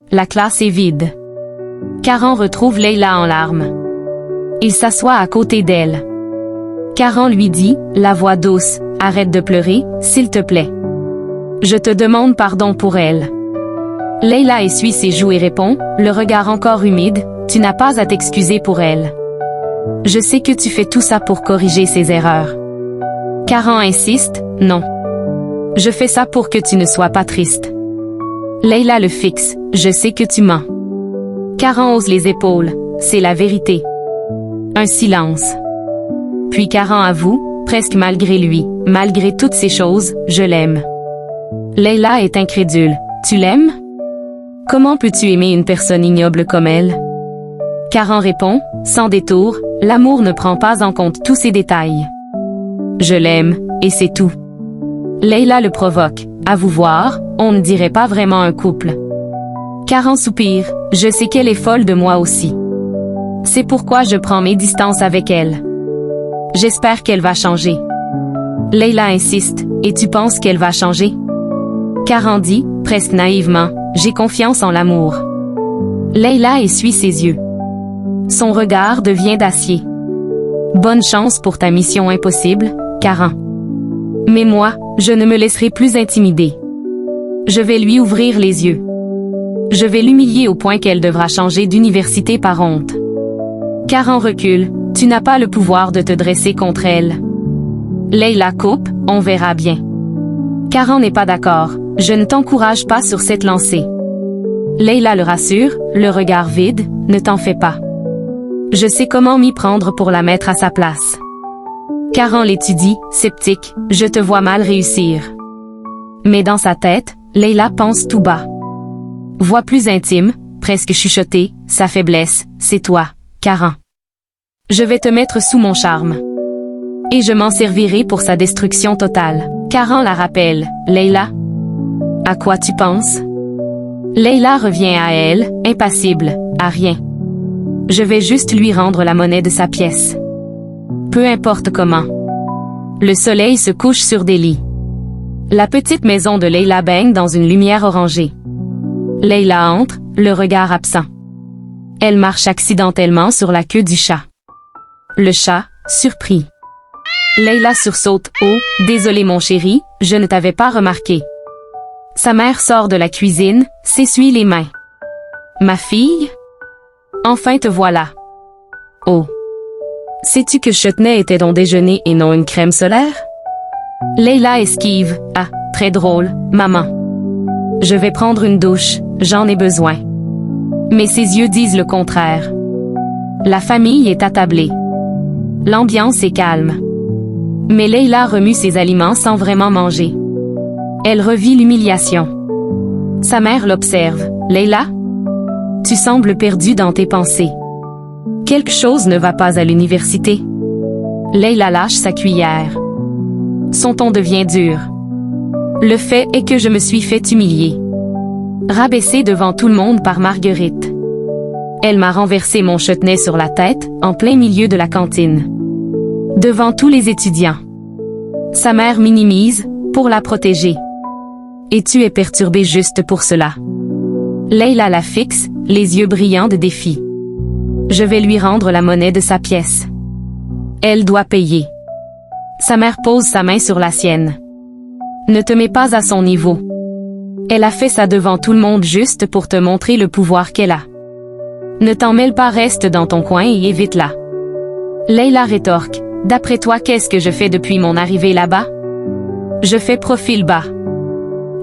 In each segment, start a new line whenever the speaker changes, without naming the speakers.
La classe est vide. Karan retrouve Leila en larmes. Il s'assoit à côté d'elle. Karan lui dit, la voix douce, « Arrête de pleurer, s'il te plaît. Je te demande pardon pour elle. » Leila essuie ses joues et répond, le regard encore humide, « Tu n'as pas à t'excuser pour elle. Je sais que tu fais tout ça pour corriger ses erreurs. » Karan insiste, « Non. Je fais ça pour que tu ne sois pas triste. » Leila le fixe, « Je sais que tu mens. » Karan hausse les épaules, « C'est la vérité. » Un silence. Puis Karan avoue, presque malgré lui, « Malgré toutes ces choses, je l'aime. » Leila est incrédule, « Tu l'aimes? Comment peux-tu aimer une personne ignoble comme elle? » Karan répond, sans détour, « L'amour ne prend pas en compte tous ces détails. Je l'aime, et c'est tout. » Leila le provoque, « À vous voir, on ne dirait pas vraiment un couple. » Karan soupire, « Je sais qu'elle est folle de moi aussi. C'est pourquoi je prends mes distances avec elle. J'espère qu'elle va changer. » Leila insiste, « Et tu penses qu'elle va changer? » Karan dit, presque naïvement, « J'ai confiance en l'amour. » Leila essuie ses yeux. Son regard devient d'acier. « Bonne chance pour ta mission impossible, Karan. Mais moi, je ne me laisserai plus intimider. Je vais lui ouvrir les yeux. Je vais l'humilier au point qu'elle devra changer d'université par honte. » Karan recule, « Tu n'as pas le pouvoir de te dresser contre elle. » Leila coupe, « On verra bien. » Karan n'est pas d'accord, « Je ne t'encourage pas sur cette lancée. » Leila le rassure, le regard vide, « Ne t'en fais pas. Je sais comment m'y prendre pour la mettre à sa place. » Karan l'étudie, sceptique, « Je te vois mal réussir. » Mais dans sa tête, Leila pense tout bas. Voix plus intime, presque chuchotée, sa faiblesse, « C'est toi, Karan. Je vais te mettre sous mon charme. Et je m'en servirai pour sa destruction totale. » Karan la rappelle, « Leila? À quoi tu penses? » Leila revient à elle, impassible, « À rien. Je vais juste lui rendre la monnaie de sa pièce. Peu importe comment. » Le soleil se couche sur des lits. La petite maison de Leila baigne dans une lumière orangée. Leila entre, le regard absent. Elle marche accidentellement sur la queue du chat. Le chat, surpris. Leila sursaute, « Oh, désolé mon chéri, je ne t'avais pas remarqué. » Sa mère sort de la cuisine, s'essuie les mains. « Ma fille? Enfin te voilà. » « Oh. Sais-tu que chutney était ton déjeuner et non une crème solaire? » Leila esquive, « Ah, très drôle, maman. Je vais prendre une douche, j'en ai besoin. » Mais ses yeux disent le contraire. La famille est attablée. L'ambiance est calme. Mais Leila remue ses aliments sans vraiment manger. Elle revit l'humiliation. Sa mère l'observe. « Leila? Tu sembles perdue dans tes pensées. Quelque chose ne va pas à l'université. » Leila lâche sa cuillère. Son ton devient dur. « Le fait est que je me suis fait humilier. Rabaissée devant tout le monde par Marguerite. Elle m'a renversé mon chutney sur la tête, en plein milieu de la cantine. Devant tous les étudiants. Sa mère minimise, pour la protéger. Et tu es perturbée juste pour cela. » Leila la fixe, les yeux brillants de défi. « Je vais lui rendre la monnaie de sa pièce. Elle doit payer. » Sa mère pose sa main sur la sienne. « Ne te mets pas à son niveau. Elle a fait ça devant tout le monde juste pour te montrer le pouvoir qu'elle a. Ne t'en mêle pas, reste dans ton coin et évite-la. » Leila rétorque, « D'après toi, qu'est-ce que je fais depuis mon arrivée là-bas? Je fais profil bas.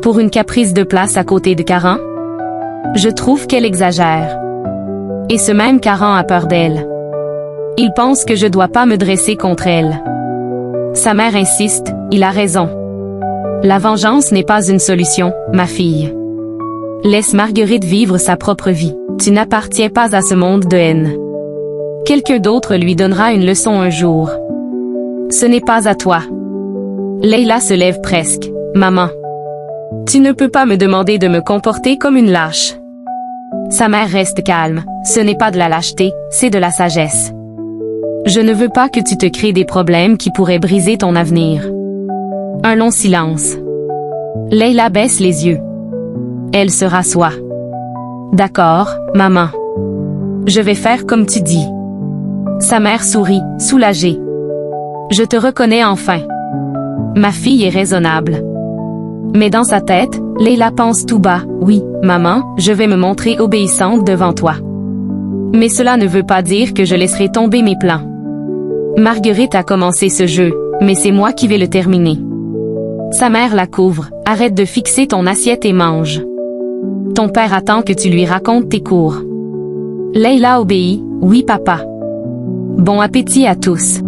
Pour une caprice de place à côté de Karan? Je trouve qu'elle exagère. Et ce même Karan a peur d'elle. Il pense que je dois pas me dresser contre elle. » Sa mère insiste, « Il a raison. La vengeance n'est pas une solution, ma fille. Laisse Marguerite vivre sa propre vie. Tu n'appartiens pas à ce monde de haine. Quelqu'un d'autre lui donnera une leçon un jour. Ce n'est pas à toi. » Leila se lève presque. « Maman. Tu ne peux pas me demander de me comporter comme une lâche. » Sa mère reste calme. « Ce n'est pas de la lâcheté, c'est de la sagesse. Je ne veux pas que tu te crées des problèmes qui pourraient briser ton avenir. » Un long silence. Leila baisse les yeux. Elle se rassoit. « D'accord, maman. Je vais faire comme tu dis. Sa mère sourit, soulagée. Je te reconnais enfin. Ma fille est raisonnable. Mais dans sa tête, Leila pense tout bas, oui, maman, je vais me montrer obéissante devant toi. Mais cela ne veut pas dire que je laisserai tomber mes plans. Marguerite a commencé ce jeu, mais c'est moi qui vais le terminer. Sa mère la couvre, arrête de fixer ton assiette et mange. Ton père attend que tu lui racontes tes cours. Leila obéit, oui papa. Bon appétit à tous.